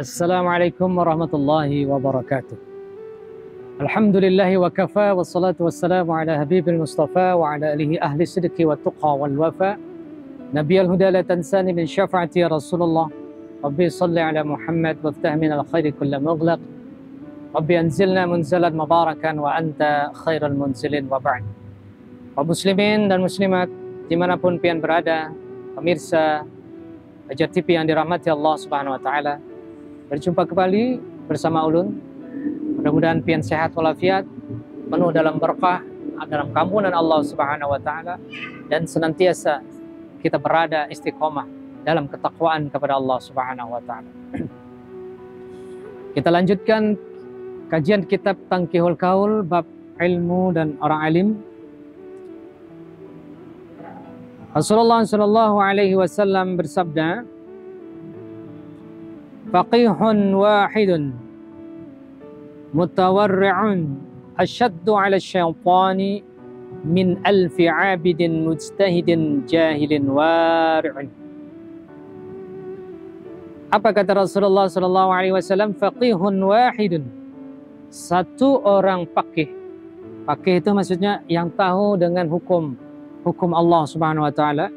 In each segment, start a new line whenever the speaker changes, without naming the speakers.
Assalamualaikum warahmatullahi wabarakatuh. Alhamdulillahi wa kafa wassalatu wassalamu ala habibil mustafa wa ala alihi ahli sidqi wa tuqa wal wafa nabiyal huda la tansani min syafa'ati ya Rasulullah. Rabbi salli ala Muhammad waftah min al-khairi kulla mughlaq. Rabbi anzilna munzalan mubarakan wa anta khairal munzilin wa ba'd. Kaum muslimin dan muslimat dimanapun pian berada, pemirsa Fajar TV yang dirahmati Allah Subhanahu wa taala, berjumpa kembali bersama ulun. Mudah-mudahan pian sehat walafiat, penuh dalam berkah, dalam kampunan Allah Subhanahu wa taala, dan senantiasa kita berada istiqomah dalam ketakwaan kepada Allah Subhanahu wa taala. Kita lanjutkan kajian kitab Tanqihul Qaul bab ilmu dan orang alim. Rasulullah sallallahu alaihi wasallam bersabda, faqihun wahidun mutawarri'un asyaddu 'ala syaitani min alfi 'abidin mujtahidin jahilin wari'un. Apa kata Rasulullah sallallahu alaihi wasallam? Faqihun wahidun, satu orang faqih. Faqih itu maksudnya yang tahu dengan hukum Allah Subhanahu wa taala,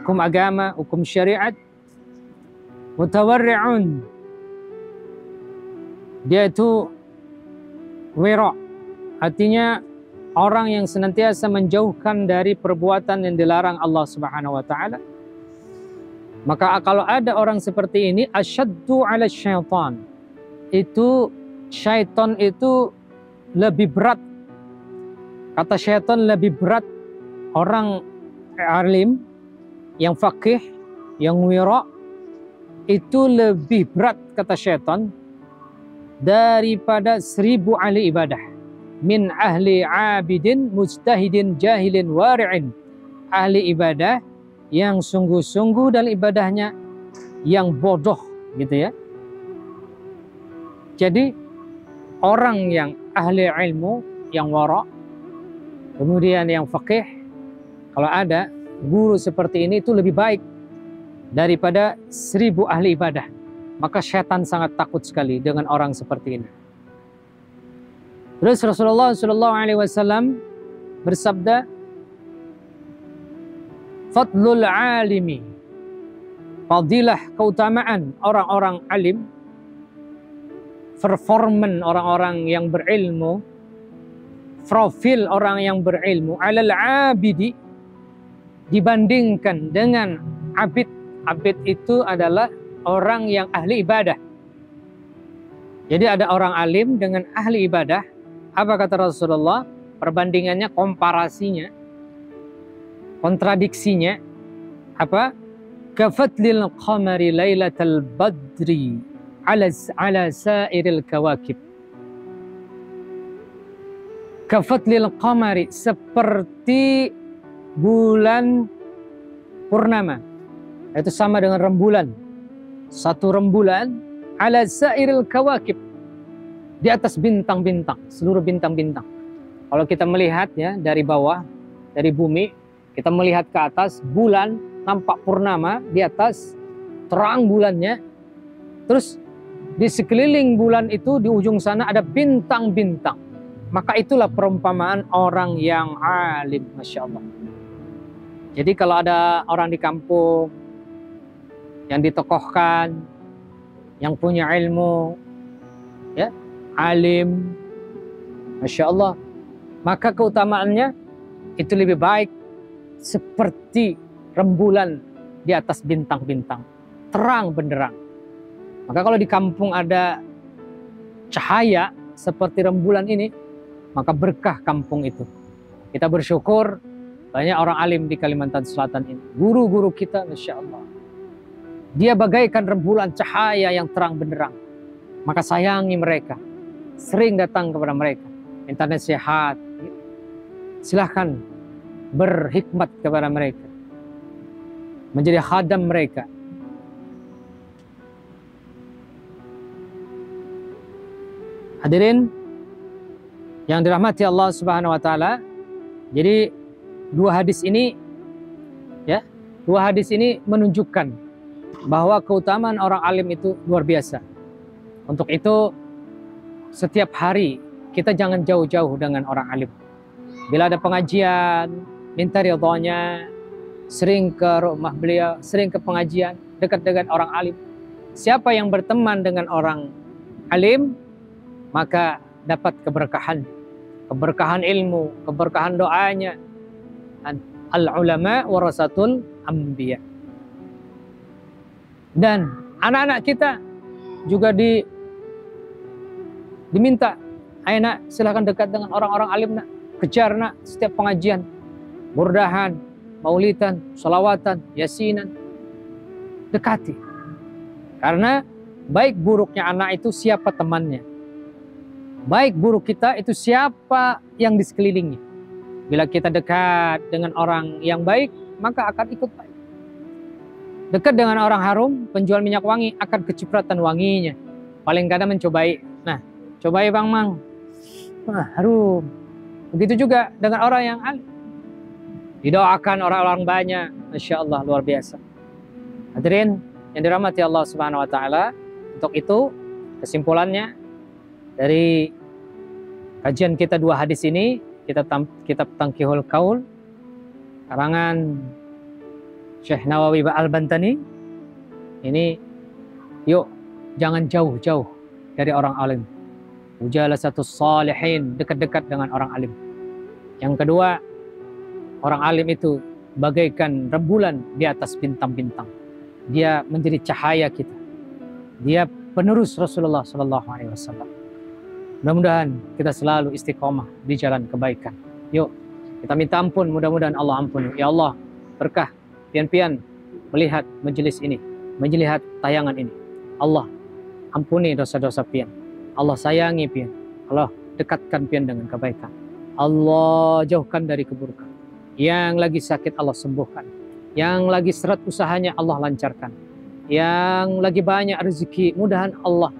hukum agama, hukum syariat. Mutawarri'un, dia itu wira', artinya orang yang senantiasa menjauhkan dari perbuatan yang dilarang Allah Subhanahu wa taala. Maka kalau ada orang seperti ini, asyaddu 'ala syaitan, itu syaitan itu lebih berat. Kata syaitan lebih berat orang alim yang faqih, yang wira', itu lebih berat kata syaitan daripada 1000 ahli ibadah. Min ahli abidin mujtahidin jahilin wari'in, ahli ibadah yang sungguh-sungguh dalam ibadahnya, yang bodoh gitu ya. Jadi orang yang ahli ilmu, yang wara', kemudian yang faqih, kalau ada guru seperti ini itu lebih baik daripada 1000 ahli ibadah. Maka syaitan sangat takut sekali dengan orang seperti ini. Terus Rasulullah SAW bersabda, fadlul alimi, fadilah keutamaan orang-orang alim, performan orang-orang yang berilmu, profil orang yang berilmu, alal abidi, dibandingkan dengan abid. Abid itu adalah orang yang ahli ibadah. Jadi ada orang alim dengan ahli ibadah. Apa kata Rasulullah? Perbandingannya, komparasinya, kontradiksinya. Apa? Kafatlil qamari lailatal badri ala sairil kawakib. Kafatlil qamari, seperti bulan purnama, itu sama dengan rembulan. Satu rembulan ala sairil kawakib, di atas bintang-bintang, seluruh bintang-bintang. Kalau kita melihat ya dari bawah, dari bumi, kita melihat ke atas, bulan nampak purnama di atas, terang bulannya. Terus di sekeliling bulan itu, di ujung sana ada bintang-bintang. Maka itulah perumpamaan orang yang alim, Masya Allah. Jadi kalau ada orang di kampung yang ditokohkan, yang punya ilmu, ya, alim, Masya Allah, maka keutamaannya itu lebih baik seperti rembulan di atas bintang-bintang, terang benderang. Maka kalau di kampung ada cahaya seperti rembulan ini, maka berkah kampung itu. Kita bersyukur banyak orang alim di Kalimantan Selatan ini. Guru-guru kita, Masya Allah, dia bagaikan rembulan cahaya yang terang benderang. Maka sayangi mereka, sering datang kepada mereka, minta nasihat. Silahkan berhikmat kepada mereka, menjadi khadam mereka. Hadirin yang dirahmati Allah Subhanahu wa taala. Jadi dua hadis ini menunjukkan bahwa keutamaan orang alim itu luar biasa. Untuk itu setiap hari kita jangan jauh-jauh dengan orang alim. Bila ada pengajian, minta ridhonya, sering ke rumah beliau, sering ke pengajian, dekat dengan orang alim. Siapa yang berteman dengan orang alim, maka dapat keberkahan. Keberkahan ilmu, keberkahan doanya. Al-ulama warasatul anbiya. Dan anak-anak kita juga diminta, ayo nak, silahkan dekat dengan orang-orang alim nak. Kejar nak setiap pengajian, burdahan, maulidan, salawatan, yasinan. Dekati. Karena baik buruknya anak itu siapa temannya. Baik buruk kita itu siapa yang di sekelilingnya. Bila kita dekat dengan orang yang baik, maka akan ikut baik. Dekat dengan orang harum, penjual minyak wangi akan kecipratan wanginya. Paling kadang mencobai. Nah, cobai Bang Mang. Wah, harum. Begitu juga dengan orang yang alim. Didoakan orang-orang banyak. Masya Allah, luar biasa. Hadirin yang dirahmati Allah Subhanahu wa Ta'ala, untuk itu kesimpulannya dari kajian kita 2 hadis ini, kitab Tanqihul Qaul karangan Syekh Nawawi Al-Bantani ini, yuk jangan jauh-jauh dari orang alim. Mujalasatus salihin, dekat-dekat dengan orang alim. Yang kedua, orang alim itu bagaikan rembulan di atas bintang-bintang. Dia menjadi cahaya kita. Dia penerus Rasulullah SAW. Mudah-mudahan kita selalu istiqomah di jalan kebaikan. Yuk, kita minta ampun, mudah-mudahan Allah ampuni. Ya Allah, berkah pian-pian melihat majelis ini, melihat tayangan ini. Allah ampuni dosa-dosa pian. Allah sayangi pian. Allah dekatkan pian dengan kebaikan. Allah jauhkan dari keburukan. Yang lagi sakit Allah sembuhkan. Yang lagi seret usahanya Allah lancarkan. Yang lagi banyak rezeki, mudahan Allah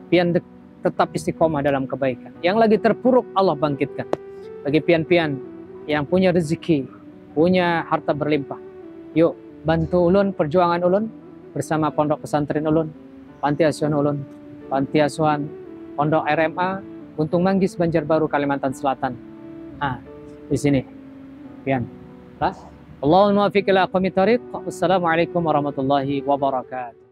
pian tetap istiqomah dalam kebaikan. Yang lagi terpuruk Allah bangkitkan. Bagi pian-pian yang punya rezeki, punya harta berlimpah, yuk bantu ulun, perjuangan ulun bersama Pondok Pesantren ulun, Panti Asuhan ulun, Panti Asuhan Pondok RMA Guntung Manggis, Banjarbaru, Kalimantan Selatan. Di sini pian. Allahumma muwaffiq ila aqwamit thariq. Wassalamualaikum warahmatullahi wabarakatuh.